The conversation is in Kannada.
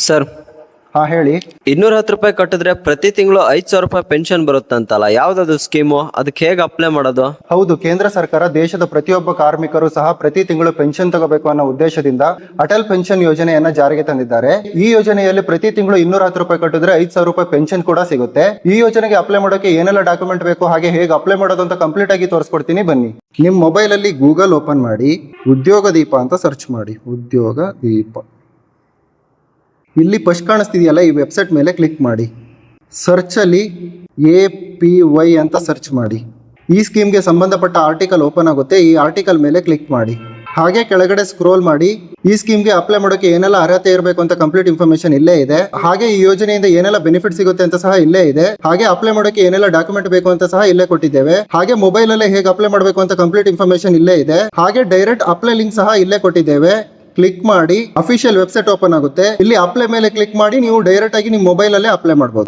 ಸರ್, ಹಾ ಹೇಳಿ. 210 ರೂಪಾಯಿ ಕಟ್ಟಿದ್ರೆ ಪ್ರತಿ ತಿಂಗಳು 5,000 ರೂಪಾಯಿ ಪೆನ್ಷನ್ ಬರುತ್ತಂತಲ್ಲ, ಯಾವ್ದದು ಸ್ಕೀಮು? ಅದಕ್ಕೆ ಹೇಗೆ ಅಪ್ಲೈ ಮಾಡೋದು? ಹೌದು, ಕೇಂದ್ರ ಸರ್ಕಾರ ದೇಶದ ಪ್ರತಿಯೊಬ್ಬ ಕಾರ್ಮಿಕರು ಸಹ ಪ್ರತಿ ತಿಂಗಳು ಪೆನ್ಷನ್ ತಗೋಬೇಕು ಅನ್ನೋ ಉದ್ದೇಶದಿಂದ ಅಟಲ್ ಪೆನ್ಷನ್ ಯೋಜನೆಯನ್ನ ಜಾರಿಗೆ ತಂದಿದ್ದಾರೆ. ಈ ಯೋಜನೆಯಲ್ಲಿ ಪ್ರತಿ ತಿಂಗಳು 210 ರೂಪಾಯಿ ಕಟ್ಟಿದ್ರೆ 5,000 ರೂಪಾಯಿ ಪೆನ್ಷನ್ ಕೂಡ ಸಿಗುತ್ತೆ. ಈ ಯೋಜನೆಗೆ ಅಪ್ಲೈ ಮಾಡೋಕೆ ಏನೆಲ್ಲ ಡಾಕ್ಯುಮೆಂಟ್ ಬೇಕು, ಹಾಗೆ ಹೇಗೆ ಅಪ್ಲೈ ಮಾಡೋದು ಅಂತ ಕಂಪ್ಲೀಟ್ ಆಗಿ ತೋರಿಸ್ಕೊಡ್ತೀನಿ, ಬನ್ನಿ. ನಿಮ್ ಮೊಬೈಲ್ ಅಲ್ಲಿ ಗೂಗಲ್ ಓಪನ್ ಮಾಡಿ, ಉದ್ಯೋಗ ದೀಪ ಅಂತ ಸರ್ಚ್ ಮಾಡಿ. ಉದ್ಯೋಗ ದೀಪ ಇಲ್ಲಿ ಫಸ್ಟ್ ಕಾಣಿಸ್ತಿದೆಯಲ್ಲ, ಈ ವೆಬ್ಸೈಟ್ ಮೇಲೆ ಕ್ಲಿಕ್ ಮಾಡಿ. ಸರ್ಚ್ ಅಲ್ಲಿ APY ಅಂತ ಸರ್ಚ್ ಮಾಡಿ. ಈ ಸ್ಕೀಮ್ಗೆ ಸಂಬಂಧಪಟ್ಟ ಆರ್ಟಿಕಲ್ ಓಪನ್ ಆಗುತ್ತೆ. ಈ ಆರ್ಟಿಕಲ್ ಮೇಲೆ ಕ್ಲಿಕ್ ಮಾಡಿ. ಹಾಗೆ ಕೆಳಗಡೆ ಸ್ಕ್ರೋಲ್ ಮಾಡಿ. ಈ ಸ್ಕೀಮ್ಗೆ ಅಪ್ಲೈ ಮಾಡೋಕೆ ಏನೆಲ್ಲ ಅರ್ಹತೆ ಇರಬೇಕು ಅಂತ ಕಂಪ್ಲೀಟ್ ಇನ್ಫಾರ್ಮೇಶನ್ ಇಲ್ಲೇ ಇದೆ. ಹಾಗೆ ಈ ಯೋಜನೆಯಿಂದ ಏನೆಲ್ಲ ಬೆನಿಫಿಟ್ ಸಿಗುತ್ತೆ ಅಂತ ಸಹ ಇಲ್ಲೇ ಇದೆ. ಹಾಗೆ ಅಪ್ಲೈ ಮಾಡೋಕೆ ಏನೆಲ್ಲ ಡಾಕ್ಯುಮೆಂಟ್ ಬೇಕು ಅಂತ ಸಹ ಇಲ್ಲೇ ಕೊಟ್ಟಿದ್ದೇವೆ. ಹಾಗೆ ಮೊಬೈಲ್ ಅಲ್ಲೇ ಹೇಗೆ ಅಪ್ಲೈ ಮಾಡಬೇಕು ಅಂತ ಕಂಪ್ಲೀಟ್ ಇನ್ಫಾರ್ಮೇಶನ್ ಇಲ್ಲೇ ಇದೆ. ಹಾಗೆ ಡೈರೆಕ್ಟ್ ಅಪ್ಲೈ ಲಿಂಕ್ ಸಹ ಇಲ್ಲೇ ಕೊಟ್ಟಿದ್ದೇವೆ. ಕ್ಲಿಕ್ ಮಾಡಿ, ಅಫಿಷಿಯಲ್ ವೆಬ್ಸೈಟ್ ಓಪನ್ ಆಗುತ್ತೆ. ಇಲ್ಲಿ ಅಪ್ಲೈ ಮೇಲೆ ಕ್ಲಿಕ್ ಮಾಡಿ ನೀವು ಡೈರೆಕ್ಟ್ ಆಗಿ ನಿಮ್ಮ ಮೊಬೈಲ್ ಅಲ್ಲೇ ಅಪ್ಲೈ ಮಾಡಬಹುದು.